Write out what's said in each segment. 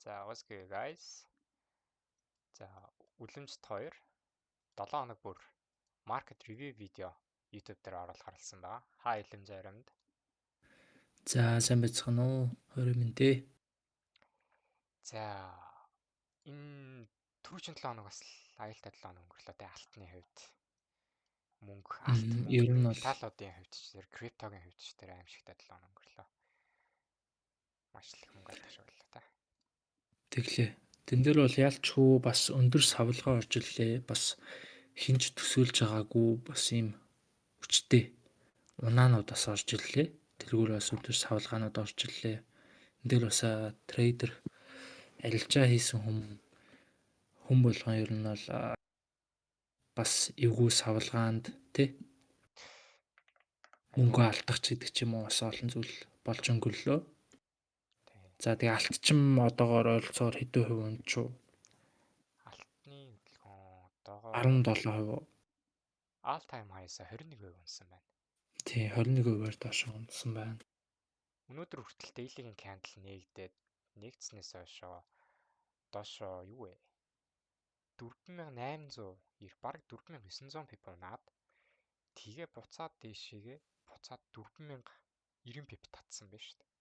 За, what's good guys? За, үлэмжт 2 7 хоног бүр market review видео YouTube дээр оруулах гаралсан байгаа. Хаа үлэмж аримд. За сайн байцгаана уу? Хорой минь. За, энэ түрүүчийн 7 хоног бас аюултай 7 хоног өнгөрлөө те алтны хувьд. Алт Ер мөнгөний нь бол металлуудын хувьд ч тэр криптогийн хувьд ч тэр аимшигтай 7 хоног өнгөрлөө. Маш их мөнгө алдагшууллаа та. тэглээ. Тэн дээр бол ялчгүй бас өндөр савлгаа орж ирлээ. Бас хинч төсөөлж байгаагүй бас ийм хүчтэй унаанууд бас орж ирлээ. Тэргүүр бас өндөр савлгаанууд орж ирлээ. Энд дээр бас трейдер арилжаа хийсэн хүн болгон ер нь бол бас эвгүй савлгаанд тий мөнгө алдах ч гэдэг ч юм уу бас олон зүйл болж өнгөрлөө. За тэгээ алтчим одоогоор ойролцоогоор хэдэн хувь унчуу? Алтны хөдөлгөөн одоогоор 17%. all time high-саа 21% унсан байна. Тий 21%-аар доош унсан байна. Өнөөдөр хүртэл daily-гийн candle нэгдснээс хойшоо доошоо юу вэ? 4800 бараг 4900 пип унаад тэгээ буцаад дээшээгээ буцаад 4090 пип татсан байна шүү дээ.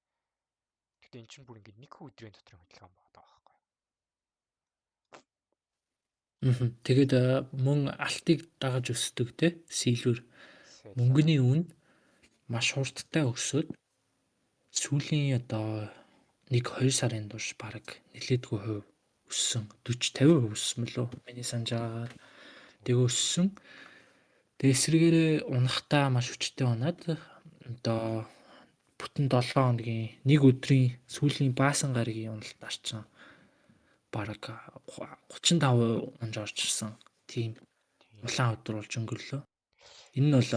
Гэхдээ эн чинь бүр ингээд нэг өдрийн дотор хөдөлгөөн байгаа байхгүй. Тэгээд мөн алтыг дагаж өсдөг те сэлвэр Сэлвэр мөнгөний үн маш хурдтай өсөд сүүлийн одоо 1-2 сарын турш бараг нэлээдгүй хувь өссөн 40-50% өссөн мөлөө миний санаж байгаагаар тэгээ өссөн. Тэгээ эсрэгээрээ унахтаа маш хүчтэй унаад одоо бүтэн 7 хоногийн нэг өдрийн сүүлийн баасан гарагийн уналт арчин бараг 35% унж орж ирсэн. Тийм улаан өдөр болж өнгөрлөө. Энэ нь бол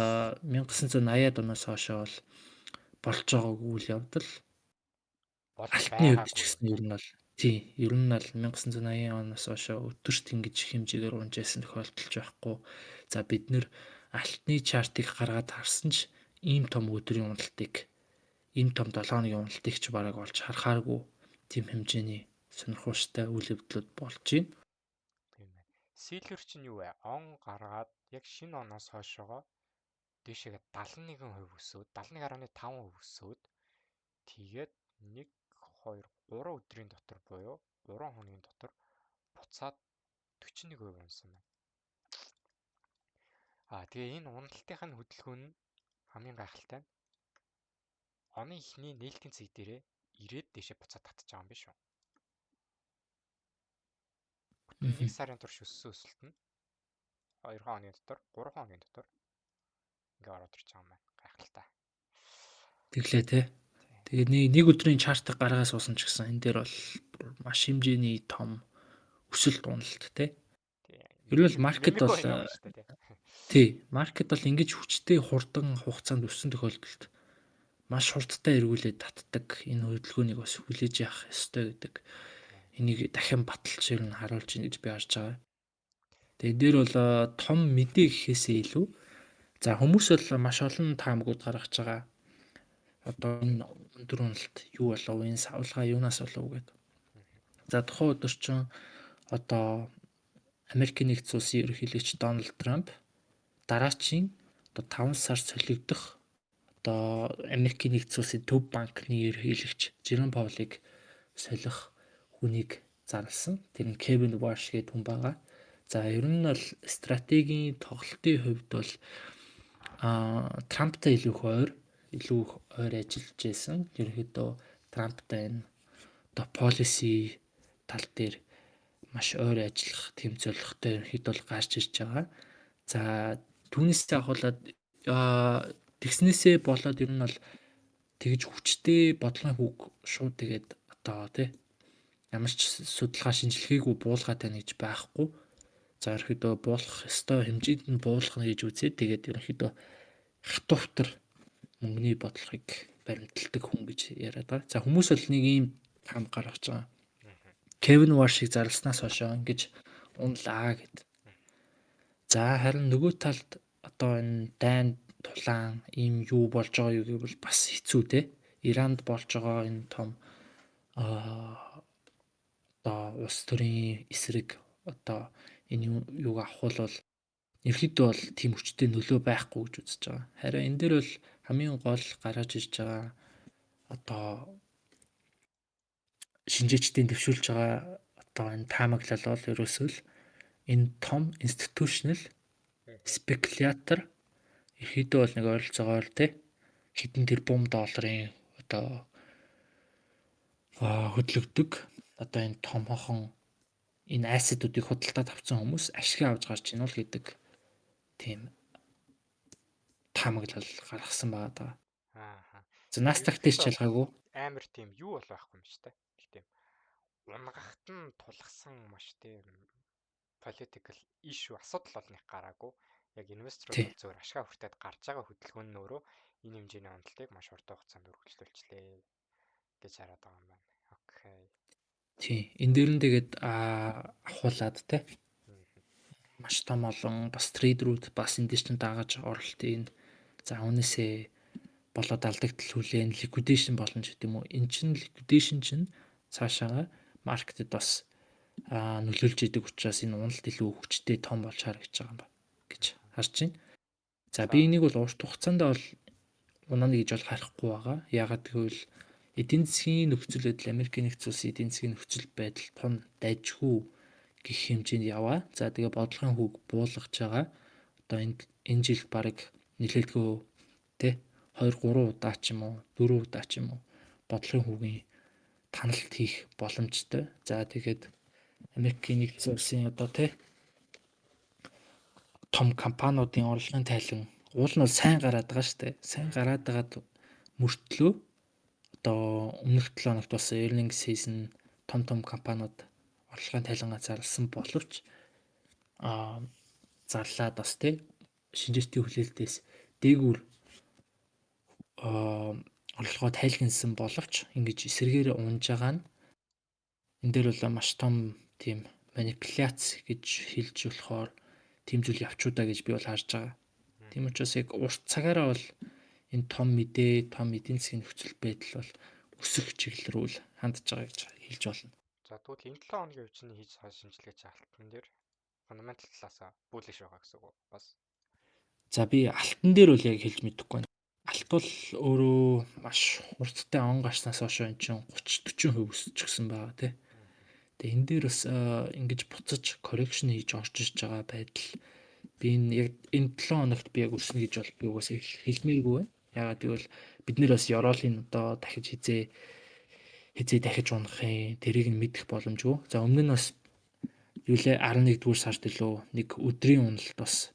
1980-аад оноос хойшоо бол болж байгаагүй үйл явдал. болж Алтны хувьд ч байгаагүй. гэсэн ер нь бол ер нь бол 1980 оноос хойшоо өдөрт ингэж хэмжээгээр унжсэн тохиолдолж байхгүй. За бид нэр алтны чартыг гаргаад харсан ч ийм том өдрийн уналтыг ийм том 7 хоногийн уналтыг ч бараг олж харахааргүй тийм хэмжээний сонирхолтой үйл явдлууд болж байна. Тийм байна. Сэлвэр чинь юу вэ? Он гаргаад яг шинэ оноос хойшоогоо дээшээгээ 71% өсөөд 71.5% өсөөд тэгээд 1 2 3 өдрийн дотор буюу 3 хоногийн дотор буцаад 41% унсан байна. Тэгээ энэ уналтынхаа хөдөлгөөн нь хамгийн гайхалтай нь оны эхний нээлтийн цэг дээрээ ирээд дэшээ буцаад татчих байгаа юм биш үү? Бүтэн 1 сарын турш өссөн өсөлт нь 2 хоногийн дотор 3 хоногийн дотор ингээ ороод ирж байгаа юм байна. Гайхалтай. Тэглээ те. Тэгээд нэг өдрийн чартыг гаргаас суусан ч гэсэн энэ дээр бол маш хэмжээний том өсөлт уналт те. Ер нь бол маркет бол тий, маркет бол ингэж хүчтэй хурдан хугацаанд өссөн тохиолдолд маш хурдтай эргүүлээд татдаг энэ хөдөлгөөнийг бас хүлээж явах ёстой гэдэг. Энийг дахин баталж ер нь харуулж ийн гэж би харж байгаа. Тэгээд дээр бол том мэдээ гэхээсээ илүү за хүмүүс бол маш олон таамагуд гаргаж байгаа. Одоо энэ өндөр уналт юу болов, энэ савлгаа юунаас болов гэдэг. За тухайн өдөр чинь одоо Америкийн нэгдсэн улсын ерөнхийлөгч Дональд Трамп дараачийн одоо 5 сар солигдох одоо Америкийн нэгдсэн улсын төв банкны ерөнхийлөгч Жером Паулыг солих хүнийг зарласан. Тэр нь Кевин Warsh гэдэг хүн байгаа. За ер нь бол стратегийн тоглолтын хувьд бол Трамптай илүү ойр ажиллаж байсан. Ерөнхийдөө Трамптай энэ одоо policy тал дээр маш ойр ажиллах тэм зорилготой ерөнхийдөө бол гарч ирж байгаа. За түүнээс ахуулаад тэгснээсээ болоод ер нь бол тэгж хүчтэй бодлогын хүүг шууд тэгээд одоо тий ямар ч судалгаа шинжилгээгүй буулгаад байна гэж байхгүй. За ерөнхийдөө буулгах ёстой хэмжээнд нь буулгах гэж үзээд тэгээд ерөнхийдөө хатуувтар мөнгөний бодлогыг баримталдаг хүн гэж яриад байгаа. За хүмүүс бол нэг ийм таам гаргаж байгаа. Кевин Warsh-ыг зарласнаас хойш ингэж унлаа гэд. За харин нөгөө талд одоо энэ дайн тулаан ийм юу болж байгаа юу гэвэл бас хэцүү те. Иранд болж байгаа энэ том улс төрийн эсрэг одоо энэ юуг авах бол ерөөхдөө бол тийм хүчтэй нөлөө байхгүй гэж үзэж байгаа. Харин энэ дээр бол хамгийн гол гаргаж ирж байгаа одоо шинжээчдийн дэвшүүлж байгаа одоо энэ таамаглал бол ерөөсөө л энэ том институционал спекулятор ерөөхдөө бол нэг ойролцоогоор хэдэн тэрбум долларын одоо хөдлөгдөг одоо энэ томоохон энэ ассетуудыг худалдаад авсан хүмүүс ашиг авч гарч ийнэ л гэдэг тийм таамаглал гаргасан байгаа даа. Аа. За Nasdaq дээр ч ялгаагүй. Амар тийм юу бол байхгүй юм шүү дээ. Тийм. Унгахт нь тулгсан маш тийм political issue асуудал бол нэг гараагүй. Яг инвесторууд бол зөвөр ашгаа хүртээд гарч байгаа хөдөлгөөн нь өөрөө энэ хэмжээний уналтыг маш урт хугацаанд үргэлжлүүлчлээ гэж хараад байгаа юм байна. Окей. Тийм. Энэ дээр нь тэгээд ахуулаад маш том олон бас трейдерүүд бас энэ дээр чинь дагаж оролтын. За үүнээсээ болоод алдагдал хүлээн ликвидейшн болно ч гэдэм үү. Эн чинь ликвидейшн чинь цаашаага маркетед бас нөлөөлж идэг учраас энэ уналт илүү хүчтэй том болж харагдаж байгаа юм ба гэж харж байна. За би энийг бол урт хугацаанд бол унана гэж бол харахгүй байгаа. Яагаад гэвэл эдийн засгийн нөхцөл байдал Америкийн нэгдсэн улсын эдийн засгийн нөхцөл байдал тун дайжгүй гэх хэмжээнд яваа. За тэгээ бодлогын хүүг буулгаж байгаа. Одоо энэ жил бараг нэлээдгүй 2 3 удаа ч юм уу 4 удаа ч юм уу бодлогын хүүгийн таналт хийх боломжтой. За тэгээд Америкийн нэгдсэн улсын одоо том компаниудын орлогын тайлан уул нь бол сайн гараад байгаа шүү дээ. Сайн гараад байгаад мөртлөө одоо өмнөх 7 хоногт бас earning season том компаниуд орлогын тайлангаа зарласан боловч зарлаад бас шинжээчдийн хүлээлтээс дээгүүр орлогоо тайлгнсан боловч ингэж эсэргээр унж байгаа нь энэ дээр бол маш том тийм манипуляц гэж хэлж болохоор тийм зүйл явчуудаа гэж би бол харж байгаа. Тийм учраас яг урт цагаараа бол энэ том мэдээ, том эдийн засгийн нөхцөл байдал бол өсөх чиглэл рүү л хандж байгаа гэж хэлж болно. За тэгвэл энэ 7 хоногийн үе чинь хийж байгаа шинжилгээч алтан дээр фундаментал талаас bullish байгаа гэсэн үг бас. За би алтан дээр бол яг хэлж мэдэхгүй байна. Алт бол өөрөө маш хурдтай он гарснаас хойш энэ чинь 30-40% өсчихсэн байгаа тий. Тэгээ энэ дээр бас ингэж буцаж correction хийж орж иж байгаа байдал би энэ яг энэ 7 хоногт би яг өснө гэж бол би угаасаа хэлмээргүй байна. Яагаад гэвэл бид нэр бас Евролын одоо дахиж хизээ дахиж унахын тэрийг нь мэдэх боломжгүй. За өмнө нь бас юу лээ 11-р сард илүү нэг өдрийн уналт бас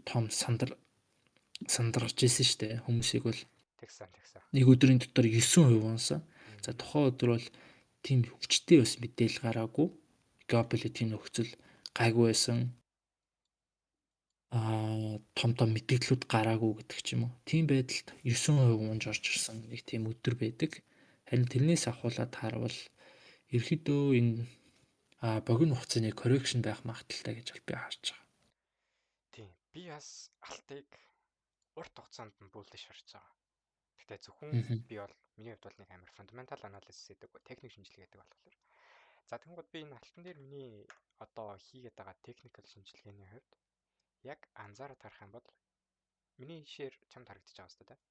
том сандарч ирсэн шүү дээ. Хүмүүсийг бол тэгсэн. Нэг өдрийн дотор 9% унсан. За тухайн өдөр бол тийм хүчтэй бас мэдээлэл гараагүй. Geopolitical нөхцөл гайгүй байсан. Том мэдээллүүд гараагүй гэдэг ч юм уу. Тийм байдалд 9% унж орж ирсэн нэг тийм өдөр байдаг. Харин тэрнээс ахуулаад харвал ерөөдөө энэ богино хугацааны correction байх магадaltaй гэж би харж байгаа. Тийм. Би бас алтыг урт хугацаанд нь bullish харж байгаа. Гэхдээ зөвхөн би бол миний хувьд бол нэг амар fundamental analysis гэдэг техник шинжилгээ гэдэг болохоор. За тэгвэл би энэ алтан дээр миний одоо хийгээд байгаа technical шинжилгээний хувьд яг анзаараад харах юм бол миний share чамд харагдаж байгаа шүү дээ.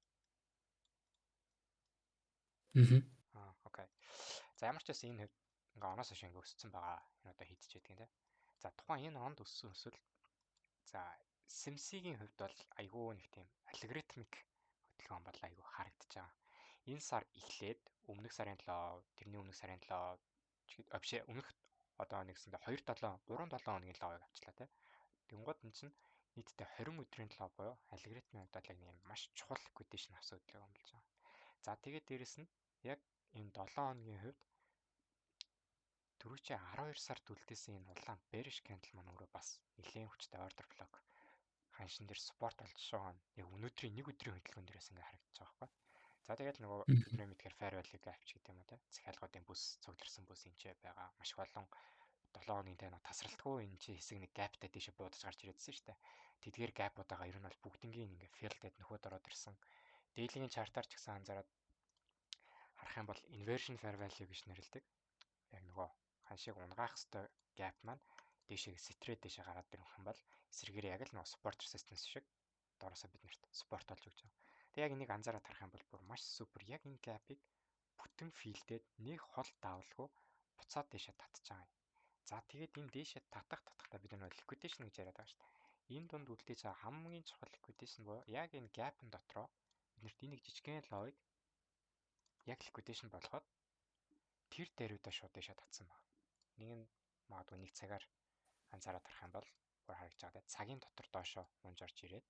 Окей. За ямар ч байсан энэ хувьд ингээ оноос хойш ингээ өссөн байгаа. Энэ одоо хийдэж байдаг юм те. За тухайн энэ онд өссөн өсвөл за SIMC-ийн хувьд бол айгүй нэг тийм алгоритмик хөдөлгөөн бол айгүй харагдаж байгаа. Энэ сар эхлээд өмнөх сарын 7, тэрний өмнөх сарын 7 вообще өмнөх одоо нэгсэндээ 2-7, 3-7 хоногийн логыг авчлаа те. Тэнгууд энэ чинь нийтдээ 20 өдрийн лог буюу алгоритмын хувьд бол нэг маш чухал liquidation авсан хөдөлгөөн болж байгаа. За тэгээд дээрэс нь яг энэ 7 хоногийн хувьд түрүүчээ 12 сард үлдээсэн энэ улаан bearish candle маань өөрөө бас нэлээд хүчтэй order block ханшин дээр support болж байгаа нь яг өнөөдрийн нэг өдрийн хөдөлгөөн дээрээс ингээ харагдаж байгаа байхгүй. За тэгээд нөгөө бидний мэдгээр fair value gap ч гэдэг юм уу те. Захиалгуудын бүс, цугларсан бүс энэ ч байгаа. Маш олон 7 хоногийн тань тасралтгүй энэ чи хэсэг нэг gapтай дэше буудаж гарч ирээдсэн шүү дээ. Тэдгээр gap-удаага ер нь бол бүгднгийн ингээ fill гээд нөхөд ороод ирсэн. Дээлийн чартаар ч гэсэн анзаараад харах юм бол inversion fair value гэж нэрлэдэг. Яг нөгөө шиг унгаах хэвээр gap маань дээшээ стрээд дээшээ гараад ирэх юм бол эсрэгээр яг л нөө support resistance шиг доороосоо биднэрт support болж өгч байгаа. Тэг яг энийг анзаараад харах юм бол бүр маш супер яг энэ gap-ыг бүтэн филдээд нэг хол давалгүй буцаад дээшээ татчих байгаа юм. За тэгээд энэ дээшээ татахтаа бид нөө liquidation гэж яриад байгаа шүү дээ. Энэ дунд үлдээж байгаа хамгийн чухал liquidation буюу яг энэ gap-ын дотроо биднэрт энийг жижигхэн ловыг яг liquidation болгоод тэр дээрүүдээ шууд дээшээ татсан байна. Нэг нь магадгүй нэг цагаар анзаараад харах юм бол бүр харагдаж байгаа. Цагийн дотор доошоо унж орж ирээд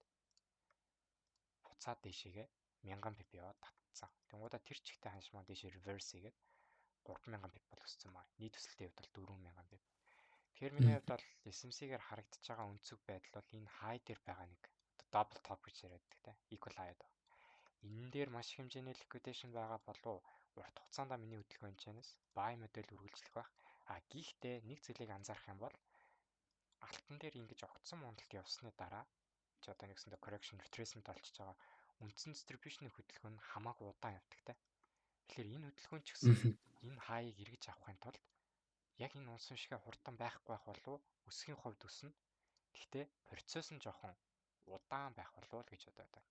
буцаад дээшээгээ 1000 пип яваад татсан. Тэнгуудаа тэр чигтээ ханшмаа дээшээ reverse хийгээд 3000 пип бол өссөн байна. Нийт өсөлтийн хувьд бол 4000 пип. Тэгэхээр миний хувьд бол SMC-гээр харагдаж байгаа өнцөг байдал бол энэ high дээр байгаа нэг double top гэж яриаддаг те. Equal high доо. Энэ дээр маш их хэмжээний liquidation байгаа болов урт хугацаанд миний хөдөлгөөн хэмжээнээс buy модель үргэлжлэх байх. Гэхдээ нэг зүйлийг анзаарах юм бол алтан дээр ингэж огцон мундалт явсны дараа ч одоо нэгсэндээ correction retracement болчихж байгаа үндсэн distribution-ийн хөдөлгөөн нь хамаагүй удаан явдаг те. Тэгэхээр энэ хөдөлгөөн ч гэсэн энэ хаяыг эргэж авахын тулд яг энэ унсан шигээ хурдан байхгүй байх болов өсгийн хувьд өснө. Гэхдээ процесс нь жоохон удаан байх болов л гэж одоо зах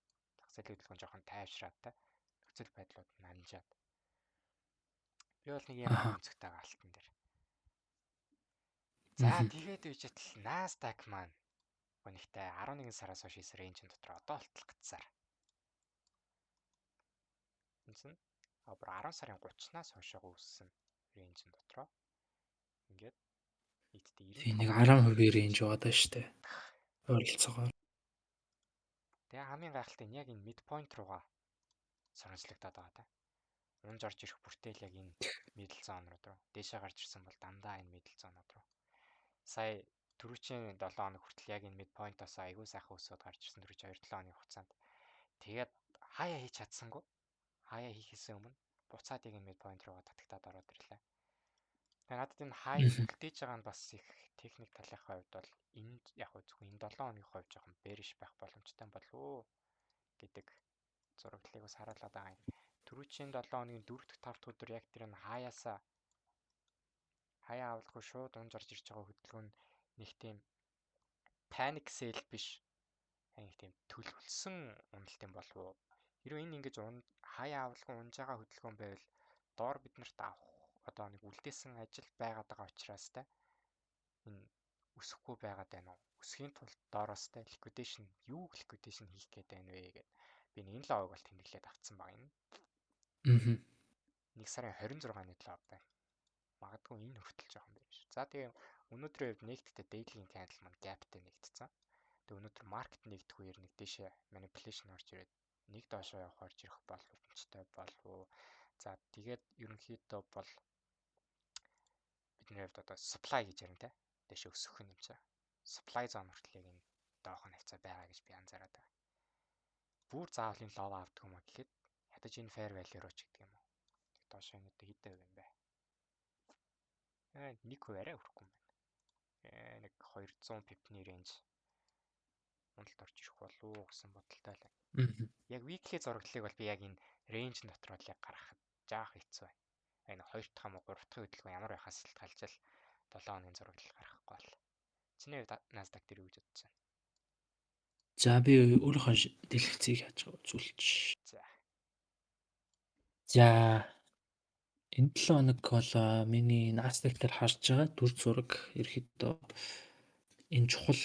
зээлийн хөдөлгөөн жоохон тайвшраатай нөхцөл байдлууд нанжаад. Би бол нэг юм өнцгтэй байгаа алтан дээр. За тэгээд үжитл Nasdaq маань өнөхтэй 11 сараас хойш хийсэн рейнжийн дотор одоо болтол гацсаар. Үнсэн бүр 10 сарын 30-наас хойшоо үүссэн рейнжийн дотроо ингээд нийтдээ 90% рейнж байгаа шүү дээ. Ойролцоогоор. Тэгээ хамгийн гайхалтай нь яг энэ midpoint руугаа соронслогдоод байгаа та. Унж орж ирэх бүртэл яг энэ middle zone руу дээшээ гарч ирсэн бол дандаа энэ middle zone руу. Сая түрүүчийн 7 хоног хүртэл яг энэ midpoint-оос айгүй сайхан өсөд гарч ирсэн түрүүч 2-7 хоногийн хугацаанд. Тэгээд хаяа хийж чадсангүй. Хаяа хийхээс өмнө буцаад яг энэ midpoint руугаа татагтаад ороод ирлээ. Тэгээд надад энэ хай үлдээж байгаа нь бас их техник талынхаа хувьд бол энэ яг зөвхөн энэ 7 хоногийн хувьд жоохон bearish байх боломжтой болов гэдэг зураглалыг бас харуулад байгаа юм. Түрүүчийн 7 хоногийн 4-р 5-р өдөр яг тэр нь хаяа авалгүй шууд унж орж ирж байгаа хөдөлгөөн нэг тийм panic sell биш. Нэг тийм төлөвлөсөн уналт юм болов уу? Хэрвээ энэ ингэж хаяа авалгүй унж байгаа хөдөлгөөн байвал доор биднэрт авах одоо нэг үлдээсэн ажил байгаад байгаа учраас та энэ өсөхгүй байгаад байна уу? Өсөхийн тулд доороос та liquidation хийх гээд байна вэ гэдэг. Би энэ лавыг бол тэмдэглээд авцсан баг энэ. 1 сарын 26-ны лав байна. Магадгүй энэ хүртэл жоохон байна шүү. За тэгээ өнөөдрийн хувьд нэгдтэй daily candle маань gapтэй нэгдсэн. Тэгээ өнөөдөр market нэгдэх үеэр нэг дэшээ manipulation орж ирээд нэг доошоо явах орж ирэх боломжтой болов. За тэгээд ерөнхийдөө бол бидний хувьд одоо supply гэж ярина те. Дэшээ өсөх юм чаа. Supply zone хүртэл яг энэ доохон хавцаа байгаа гэж би анзаараад байна. Бүр заавал энэ лов авдаг юм а гэхэд ядаж энэ fair value руу ч гэдэг юм уу. Доошоо энэ одоо хэдэн хувь юм бэ? 1% арай өрөхгүй юм байна. Нэг 200 пипний рейнж уналт орж ирэх болов гэсэн бодолтой л байна. Яг weekly зураглалыг бол би яг энэ рейнж дотор л яг гаргахад жаах хэцүү байна. Энэ 2 дахь хамаа 3 дахь хөдөлгөөн ямар байхаас шалтгаалж 7 хоногийн зураглал гаргахгүй бол. Чиний Nasdaq дээр юу гэж бодож байна? За би өөрийнхөө дэлгэцийг яаж үзүүлчих. За энэ 7 хоног бол миний Nasdaq дээр харж байгаа дүр зураг ерөөхдөө энэ чухал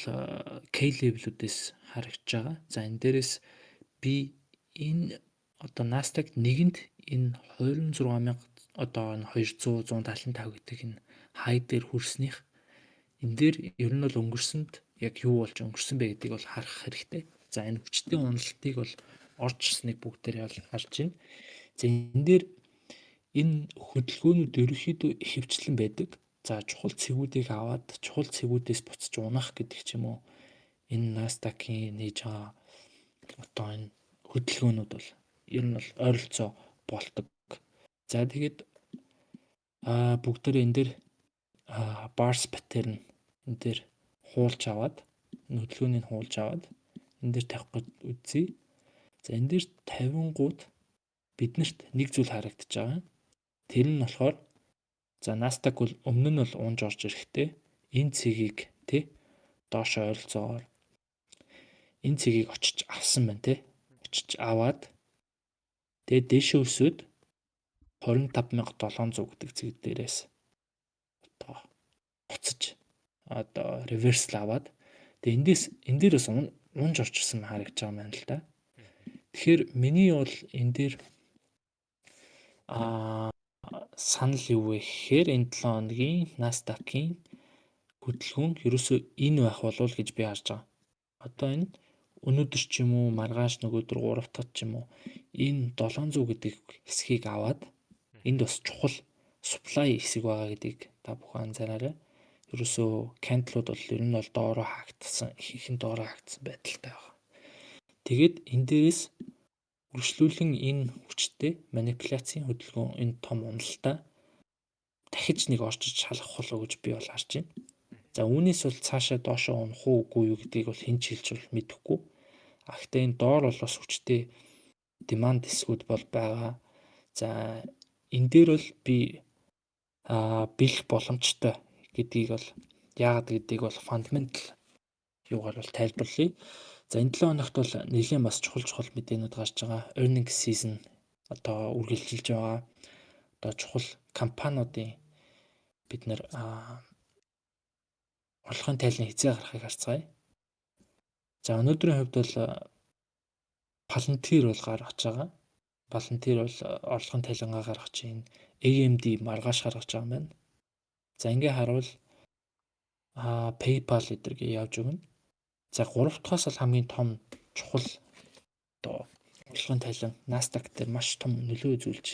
K level-үүдээс харагдж байгаа. За энэ дээрээс би энэ одоо Nasdaq нэгэнд энэ 26000 одоо 200 175 гэдэг энэ хай дээр хүрснийх энэ дээр ер нь бол өнгөрсөнд яг юу болж өнгөрсөн бэ гэдгийг бол харах хэрэгтэй. За энэ хүчтэй уналтыг бол орж ирснийг бүгдээрээ бол харж байна. За энэ дээр энэ хөдөлгөөнүүд ерөөхдөө ихэвчлэн байдаг. За чухал цэгүүдийг аваад чухал цэгүүдээс буцаж унах гэдэг ч юм уу. Энэ Nasdaq-ийн нээж байгаа одоо энэ хөдөлгөөнүүд бол ер нь бол ойролцоо болдог. За тэгээд бүгдээрээ энэ дээр bars pattern энэ дээр хуулж аваад хөдөлгөөнийг хуулж аваад энэ дээр тавих гэж үзье. За энэ дээр 50-гууд биднэрт нэг зүйл харагдаж байгаа. Тэр нь болохоор За Nasdaq бол өмнө нь бол унж орж ирэхдээ энэ цэгийг тий доошоо ойролцоогоор энэ цэгийг очиж авсан байна тий. Очиж аваад тэгээд дээшээ өсөөд 25700 гэдэг цэг дээрээс одоо буцаж одоо реверсл аваад тэгээд энэ дээрээс унж орчихсон харагдаж байгаа юм байна л да. Тэгэхээр миний бол энэ дээр санал юу вэ гэхээр энэ 7 хоногийн Nasdaq-ийн хөдөлгөөн ерөөсөө энэ байх болов гэж би харж байгаа. Одоо энэ өнөөдөр ч юм уу маргааш нөгөөдөр 3 дахь ч юм уу энэ 700 гэдэг хэсгийг аваад энд бас чухал supply хэсэг байгаа гэдгийг та бүхэн анзаараарай. Ерөөсөө candle-ууд бол ер нь бол доороо хаагдсан, ихэнх нь доороо хаагдсан байдалтай байна. Тэгээд энэ дээрээс үргэлжлүүлэн энэ хүчтэй манипуляцийн хөдөлгөөн энэ том уналтаа дахиж нэг орчиж шалгах болов гэж би бол харж байна. За үүнээс бол цаашаа доошоо унах уугүй юу гэдгийг бол хэн ч хэлж бол мэдэхгүй. Гэхдээ энэ доор бол бас хүчтэй demand хэсгүүд бол байгаа. За энэ дээр бол би бэлэх боломжтой гэдгийг бол яагаад гэдгийг бол fundamental юугаар бол тайлбарлая. За энэ 7 хоногт бол нэлийн бас чухал мэдээнүүд гарч байгаа. Earnings season одоо үргэлжилж байгаа. Одоо чухал компаниудын бид нэр орлогын тайлан хязгаар гарахыг харцгаая. За өнөөдрийн хувьд бол Palantir бол гаргаж байгаа. Palantir бол орлогын тайлангаа гаргаж байна. AMD маргааш гаргаж байгаа юм байна. За ингээ харуул PayPal эдэргээ явж өгнө. За 3 дахьаас л хамгийн том чухал одоо орлогын тайлан Nasdaq дээр маш том нөлөө үзүүлж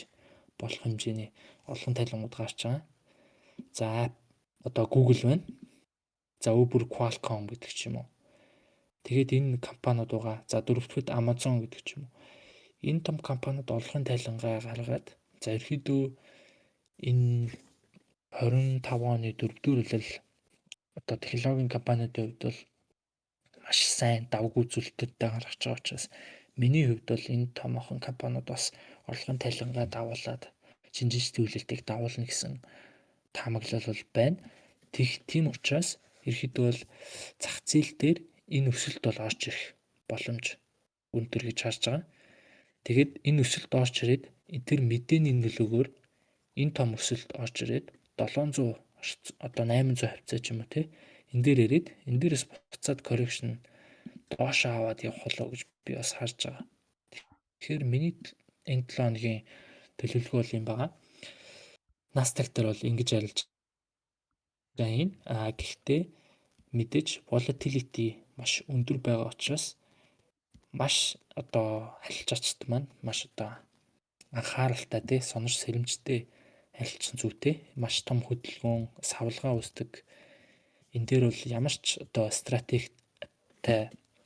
болох хэмжээний орлогын тайлангууд гарч байгаа. За одоо Google байна. За Uber, Qualcomm гэдэг ч юм уу. Тэгээд энэ компаниуд байгаа. За дөрөвдүгт Amazon гэдэг ч юм уу. Энэ том компаниуд орлогын тайлангаа гаргаад за ерөөдөө энэ 25 оны 4-р үлрэл одоо технологийн компаниудын хувьд бол маш сайн давгүй зүйлтүүдтэй гаргаж байгаа учраас миний хувьд бол энэ томоохон компаниуд бас орлогын тайлангаа давуулаад шинжлэх төлөвлөлтийг дагуулна гэсэн таамаглал бол байна. Тийм учраас ерөөдөө бол зах зээл дээр энэ өсөлт бол орж ирэх боломж өндөр гэж харж байгаа. Тэгээд энэ өсөлт орж ирээд тэр мэдээний нөлөөгөөр энэ том өсөлт орж ирээд 700 одоо 800 хавцаа ч юм уу те энэ дээр ирээд энэ дээрээс буцаад correction доош аваад явах болоо гэж би бас харж байгаа. Тэгэхээр миний энэ 7 хоногийн төлөвлөгөө бол юм байгаа. Nasdaq дээр бол ингэж арилж байна. Гэхдээ мэдээж volatility маш өндөр байгаа учраас маш одоо харилцаачд маань маш одоо анхааралтай тий сонор сэрэмжтэй харилцсан зүйтэй маш том хөдөлгөөн савлгаа үүсдэг. Энэ дээр бол ямар ч одоо стратегтэй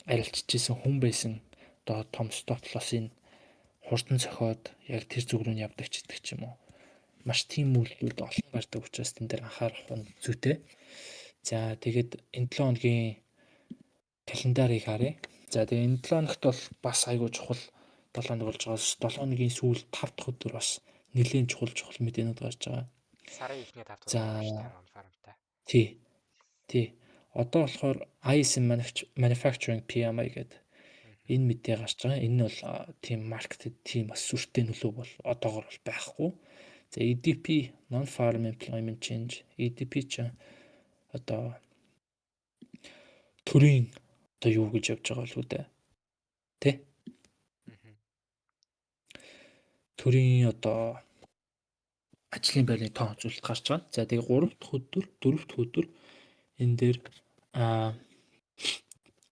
арилжиж исэн хүн байсан одоо том стоп лоссын хурдан цохиод яг тэр зүг рүү явдаг ч гэдэг ч юм уу. Маш тийм үйлдэлүүд олон гардаг учраас тэн дээр анхаарах нь зүйтэй. За тэгээд энэ 7 хоногийн календарыг харъя. За тэгээд энэ 7 хоногт бол бас айгүй чухал 7 хоног болж байгаа. 7 хоногийн сүүл 5 дахь өдөр бас нэлийн чухал мэдээнүүд гарч байгаа. Сарын эхний 5 дахь өдөр шүү дээ фармтай. Тий. Одоо болохоор ISM Manufacturing PMI гэдэг энэ мэдээ гарч байгаа. Энэ нь бол тийм маркетэд тийм бас сүртэй нөлөө бол одоогор бол байхгүй. За EDP Non-Farm Employment Change EDP ч одоо төрийн одоо юу гэж явж байгаа болов уу те. Тэ? Төрийн одоо ажлын байрны тоон зүйлт гарч байгаа. За тэгээ 3 дахь өдөр, 4 дахь өдөр энэ дээр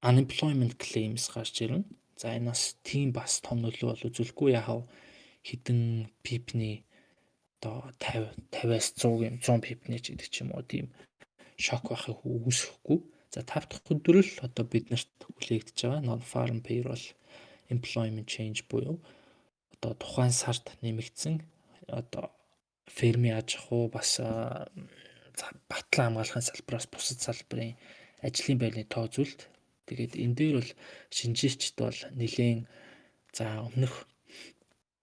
unemployment claims гарч ирнэ. За энэ бас том нөлөө бол үзүүлэхгүй яхав хитэн пипний одоо 50-аас 100 пипний ч гэдэг ч юм уу тийм шок байхыг үүсэхгүй. За 5 дахь өдөр л одоо биднэрт хүлээгдэж байгаа non-farm payroll employment change буюу одоо тухайн сард нэмэгдсэн одоо фермийн аж ахуй бас батлан хамгаалахын салбараас бусад салбарын ажлын байрны тоо зүйлт. Тэгээд энэ дээр бол шинжээчд бол нэлээд за өмнөх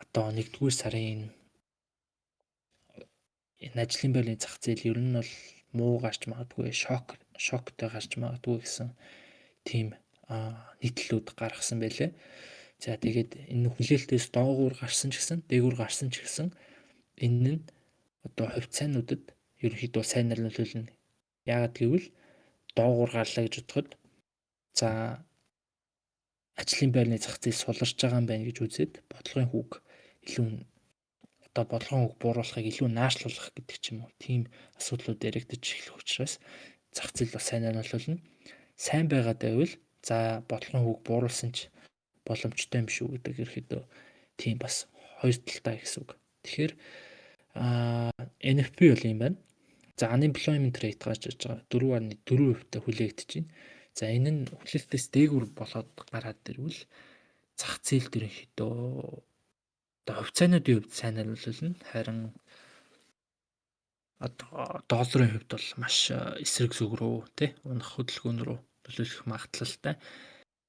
одоо 1-р сарын энэ ажлын байрны зах зээл ер нь бол муу гарч магадгүй, шоктой гарч магадгүй гэсэн тийм нийтлүүд гаргасан байлээ. За тэгээд энэ хүлээлтээс доогуур гарсан ч гэсэн, дээгүүр гарсан ч гэсэн энэ нь одоо хувьцаануудад ерөнхийдөө сайнаар нөлөөлнө. Яагаад гэвэл доогуур гарлаа гэж бодоход за ажлын байрны зах зээл суларч байгаа юм байна гэж үзээд бодлогын хүүг илүү одоо бодлогын үг бууруулахыг илүү наашлуулах гэдэг ч юм уу. Тийм асуудлууд яригдаж эхлэх учраас зах зээл бас сайнаар нөлөөлнө. Сайн байгаад байвал за бодлогын үг бууруулсан ч боломжтой юм шүү гэдэг ерөөдөө тийм бас хоёр талтай гэсэн үг. Тэгэхээр NFP бол юм байна. За unemployment rate гарч иж байгаа 4.4% хүлээгдэж байна. За энэ нь хүлээлтээс дээгүүр болоод гараад ирвэл зах зээл ерөнхийдөө одоо хувьцаануудын хувьд сайнаар нөлөөлнө. Харин одоо долларын хувьд бол маш эсрэг зүг рүү тий унах хөдөлгөөн рүү нөлөөлөх магадлалтай.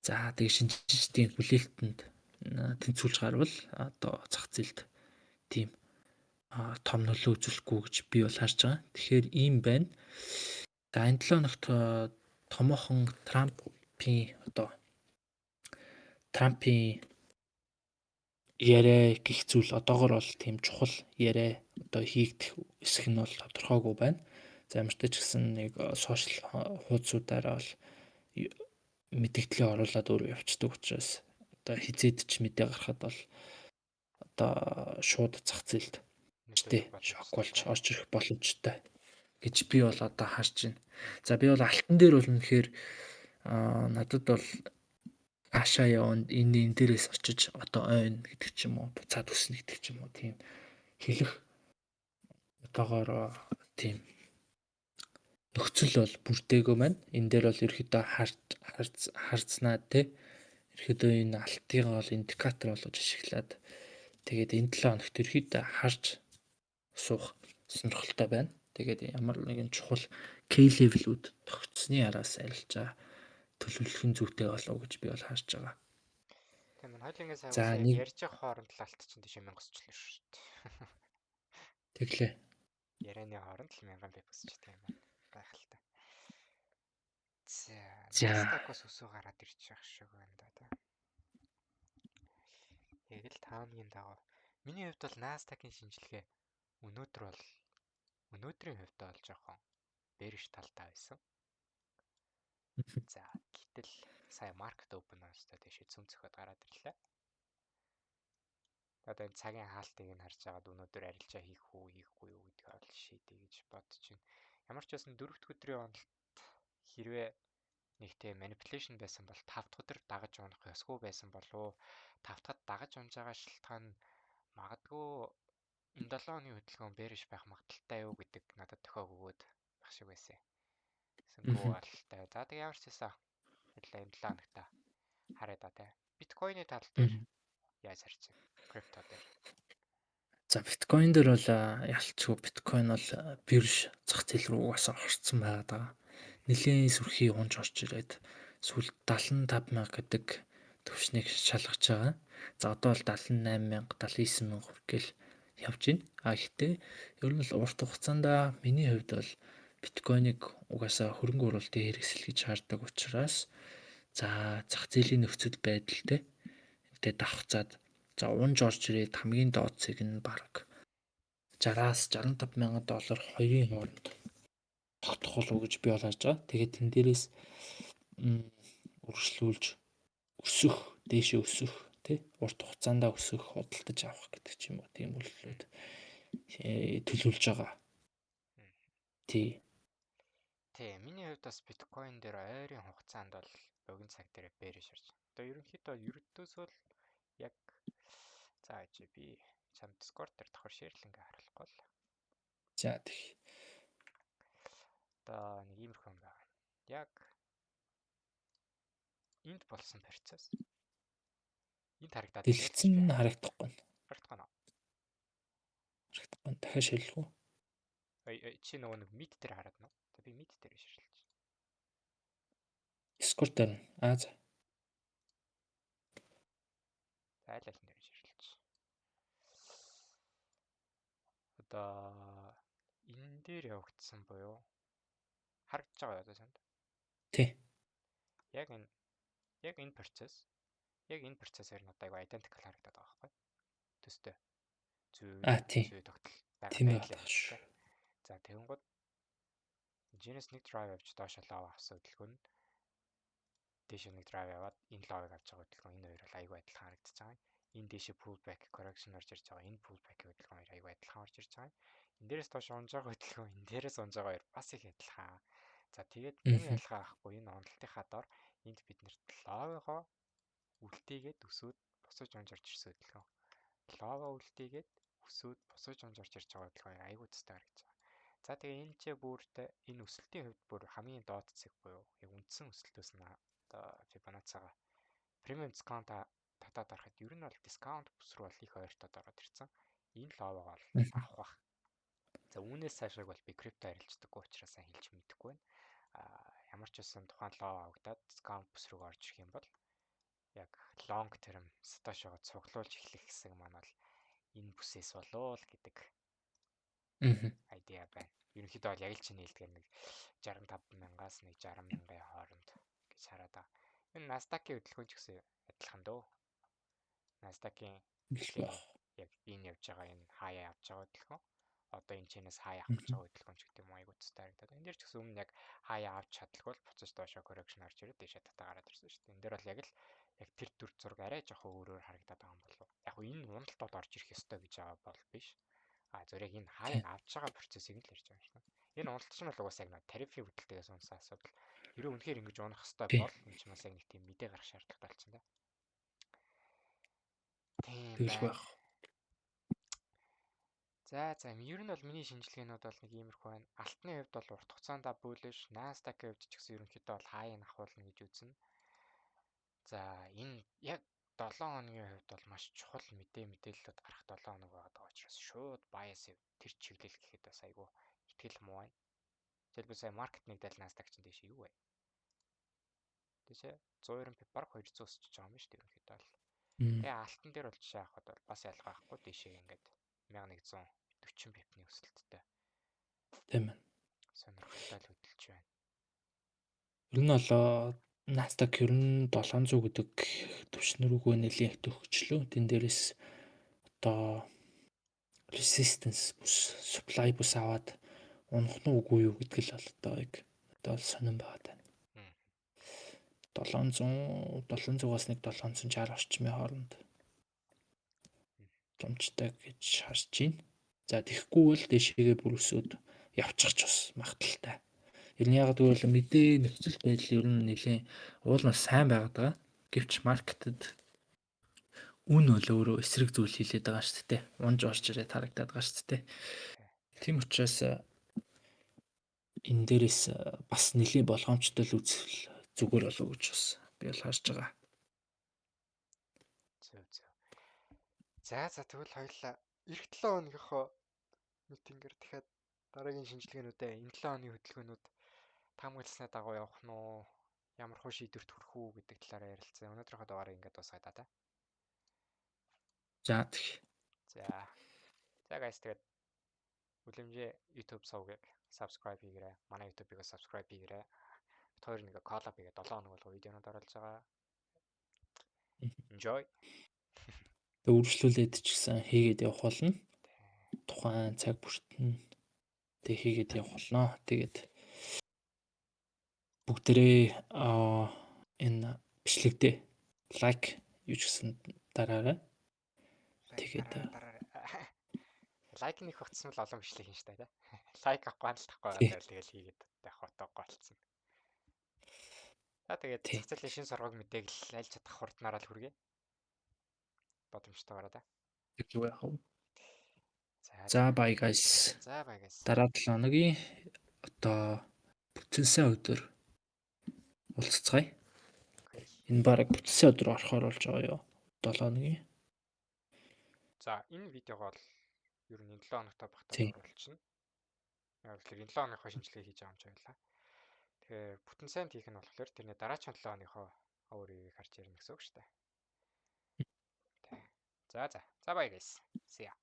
За тэгээ шинжлэлийн хүлээлтэнд тэнцвүүлж гарвал одоо зах зээлд тийм том нөлөө үзүүлэхгүй гэж би бол харж байгаа. Тэгэхээр ийм байна. За энэ 7 хоногт томоохон Трампын яриа гэх зүйл одоогор бол тийм чухал яриа одоо хийгдэх эсэх нь бол тодорхойгүй байна. За ямар ч гэсэн нэг сошиал хуудасуудаараа бол мэдээлэл оруулаад өөрөө явцдаг учраас одоо хизээд ч мэдээ гарахад бол одоо шууд зах зээлд тэ шок болж орж ирэх боломжтой гэж би бол одоо харж байна. За би бол алтан дээр бол үнэхээр надад бол ашаа явна энэ дээрээс очиж одоо ойн гэдэг ч юм уу буцаад өснө гэдэг ч юм уу тийм хэлэх одоогоор тийм нөхцөл бол бүрдээгүй байна. Энэ дээр бол ерөөхдөө харзнаа те. Ерөөхдөө энэ алтын бол индикатор болгож ашиглаад тэгээд энэ 7 хоногт ерөөхдөө харж суух сонирхолтой байна. Тэгээд ямар нэгэн чухал K-level-үүд тогтсны араас арилжаа төлөвлөх нь зүйтэй болов гэж би бол харж байгаа. Тийм энэ хоёлынгийн сая ярьж байгаа хооронд л алт чинь тийш 1000 өсчлөө шүү дээ. Тэглээ. Ярианы хооронд л 1000 бай өсчтэй юм байна. Гайхалтай. За Nasdaq-ос өсөө гараад ирчих шиг байна да тий. Яг л 5-ны дагав. Миний хувьд бол Nasdaq-ийн шинжилгээ өнөөдрийн хувьд бол жоохон bearish талтай байсан. За гэтэл сая market open-аас тийш цөм цөхөд гараад ирлээ. Одоо энэ цагийн хаалтыг нь харж байгаад өнөөдөр арилжаа хийх үү, хийхгүй юу гэдгийг бол шийдэе гэж бодож байна. Ямар ч байсан 4 дахь өдрийн онолд хэрвээ нэг тийм manipulation байсан бол 5 дахь өдөр дагаж унах ёсгүй байсан болов 5 дахьад дагаж унж байгаа шалтгаан нь магадгүй энэ 7 хоногийн хөдөлгөөн bearish байх магадaltaй юу гэдэг надад тохиог өгөөд байх шиг байсан. Сэнгүй болтой. За тэг ямар ч байсан хэлээ энэ 7 хоногта харъя да тий. Биткойны тал дээр яаж харж байна? Крипто дээр. За биткойн дээр бол ялцгүй биткойн бол бирж зах зээл рүү угаасаа орцсон байгаа. Нэлийн сүрхий унж орж ирээд сүүл 75,000 гэдэг төвшнийг шалгаж байгаа. За одоо бол 78,000, 79,000 хүртэл явж байна. Гэхдээ ер нь л урт хугацаанд миний хувьд бол биткойныг угаасаа хөрөнгө оруулалтын хэрэгсэл гэж хардаг учраас за зах зээлийн нөхцөл байдалтай энтэй давхцаад за унж орж ирээд хамгийн доод цэг нь бараг 60-аас 65,000 доллар хоёрын хооронд тогтох болов гэж би бол харж байгаа. Тэгээд тэн дээрээс үргэлжлүүлж өсөх, дээшээ өсөх, тий урт хугацаанд өсөх, худалдаж авах гэдэг ч юм уу тийм үйлдэлүүд төлөвлөж байгаа. Тий. Миний хувьд бас биткойн дээр ойрын хугацаанд бол богино цаг дээр bearish шарж. Одоо ерөнхийдөө ердөөсөө л яг за би чам Discord дээр давхар шеэрлингээ харуулахгүй л. За тий. Одоо нэг иймэрхүү юм байна. Яг энд болсон процесс. Энд харагдаад дэлгэцэн харагдахгүй. Харагдахгүй наа. Харагдахгүй. Дахиад шилжих үү? Чи нөгөө нэг mid дээр хараад нөө. Би mid дээр шилжиж. Discord дээр. За. Айл дээр шилжиж. Одоо дээр явагдсан буюу харагдаж байгаа одоо санд. Тий. Яг энэ процессор нь одоо айгүй identical харагдаад байгаа байхгүй. Төстэй. Зүй тогтол байгаа Тийм байдлаа байна хэлдэг. шүү. За тэгэнгუთ Genesis нэг drive авч доош лав авсан хөдөлгөөн нь дээш нэг drive яваад энэ лавыг авч байгаа хөдөлгөөн энэ хоёр бол айгүй адилхан харагдаж байгаа. Энэ дээшээ pullback correction орж ирж байгаа. Энэ pullback хөдөлгөөн хоёр айгүй адилхан орж ирж байгаа. Энэ дээрээс доош унж байгаа хөдөлгөөн энэ дээрээс унж байгаа хоёр бас их адилхан. За тэгээд юу ялгаа авахгүй энэ онолтынхаа дор энд бид нэр лавыгоо үлдээгээд өсөөд босож унж орж ирсэн хөдөлгөөн. Лава үлдээгээд өсөөд босож унж орж ирж байгаа хөдөлгөөн айгүй тустай харагдаж байгаа. За тэгээ энэ ч бүртээ энэ өсөлтийн хувьд бүр хамгийн доод цэг буюу яг үндсэн өсөлтөөс нь одоо Fibonacci-га премиум дискаунт татаад арахад ер нь бол дискаунт бүс рүү бол их ойртоод ороод ирсэн. Энэ лавыг бол авах бах. За үүнээс цаашааг бол би крипто арилждаггүй учраас сайн хэлж мэдэхгүй байна. Ямар ч байсан тухайн лав авагдаад дискаунт бүс рүү орж ирэх юм бол яг long term Satoshi-го цуглуулж эхлэх хэсэг маань бол энэ бүсээс болоо л гэдэг idea байна. Ерөнхийдөө бол яг л чинь хэлдгээр нэг 65,000-аас нэг 60,000-ын хооронд гэж хараад байгаа. Энэ Nasdaq-ийн хөдөлгөөн ч гэсэн адилхан дөө. Nasdaq-ийн яг энэ явж байгаа энэ хаяа авч байгаа хөдөлгөөн. Одоо энэ чэнэс хаяа авах гэж байгаа хөдөлгөөн ч гэдэг юм айгуу цэцтэй харагдаад. Энэ дэр ч гэсэн өмнө яг хаяа авч чадлаггүй буцаж доошоо correction орж ирээд дэшээ татаа гараад ирсэн шүү дээ. Энэ дэр бол яг тэр төр зураг арай жоохон өөрөөр харагдаад байгаа юм болов. Яг энэ уналтад бол орж ирэх ёстой гэж байгаа бол биш. Зөвхөн энэ хаяг авч байгаа процессыг л ярьж байгаа юм шиг. Энэ уналт чинь бол угаасаа яг тарифын хөдөлтөөс унсан асуудал. Хэрэв үнэхээр ингэж унах хэвээр бол энэ чинь бас яг нэг тийм мэдээ гарах шаардлагатай болсон да. Тийм байна. За ер нь бол миний шинжилгээнүүд бол нэг иймэрхүү байна. Алтны хувьд бол урт хугацаанд bullish, Nasdaq-ийн хувьд ч гэсэн ерөнхийдөө бол хаяг авахулна гэж үзнэ. За энэ яг 7 хоногийн хувьд бол маш чухал мэдээлэлүүд гарах 7 хоног байгаа учраас шууд bias тэр чиглэл гэхэд бас айгүй ихтгэл муу байна. Жишээлбэл сая маркет нэгдэл Nasdaq чинь дэше юу вэ? Дэше 190 пип баг 200 өсөж байгаа юм шүү дээ ерөнхийдөө бол. Тэгээ алтан дээр бол жишээ авахад бол бас ялгаа авахгүй дэшээ ингээд 1140 пипны өсөлттэй. Тийм ээ. Сонирхолтой л хөдөлж байна. Ер нь бол Nasdaq ер нь 700 гэдэг түвшин рүүгээ нэлээд төгчлөө. Тэн дээрээс одоо resistance бус, supply бус аваад унах нь үгүй юу гэдэг л бол одоо яг одоо сонирн байгаа тань. 700-аас нэг 760 орчмын хооронд боломжтой гэж харж байна. За тэгэхгүй бол дэшегээ бүр өсөөд явчих ч бас магадaltaй. Ер нь яг тэгвэл мэдээ нөхцөл байдал ер нь нэлээд уулнаас сайн байгаад байгаа. Гэвч маркетед үн бол өөрөө эсрэг зүйл хийлээд байгаа шүү дээ. Унж орж ирээд харагдаад байгаа шүү дээ. Тийм учраас энэ дээрээс бас нэлийн болгоомжтой л үзэл зүгээр болов гэж бас би бол харж байгаа. За тэгвэл хоёулаа эх 7 хоногийнхоо митингээр дахиад дараагийн шинжилгээнүүдээ энэ 7 хоногийн хөдөлгөөнүүд таамагласнаа дагуу явах нь уу? Ямар хөө шийдвэрт хүрэх үү гэдэг талаараа ярилцсан. Өнөөдрийнхөө дугаарыг ингээд дуусгая та. За тэгье. За guys тэгээд үлэмжээ YouTube сувгийг subscribe хийгээрэй. Манай YouTube-ыг subscribe хийгээрэй. Бид хоёр нэг collab хийгээд 7 хоног болго видеонууд оруулж байгаа. Enjoy. Тэг үргэлжлүүлээд ч гэсэн хийгээд явах болно. Тухайн цаг бүртэн тэг хийгээд явах болно. Тэгээд бүгдээрээ энэ бичлэгдээ лайк юу ч гэсэн дараарай. Тэгээд лайк нэх утсан л олон бичлэг хийн штэ тий. Лайк авахгүй ханалтахгүй байгаа тэгэл хийгээд байх утгагүй болцсон. За тэгээд зах зээлийн шин сургууль мэдээгэл аль чадах хурднаараа л хүргэе. Бодомжтойгоо та. Тэгвэл яах вэ? За bye guys. За bye guys. Дараа 7 хоногийн одоо бүтэнсэн өдөр уулзцгаая. Энэ баг бүтэнсэн өдөр орохоор болж байгаа юу? 7 хоногийн. За энэ видеогоо л ер нь 7 хоногтой багтаал оруулчихна. Яг л энэ 7 хоногийнхоо шинжилгээ хийж байгаа юм чи байлаа. Тэгэхээр бүтэн сайнд хийх нь болохоор тэрний дараагийн 7 хоногийнхоо өөрийг харж ярина гэсэн үг шүү дээ. За bye guys. See ya.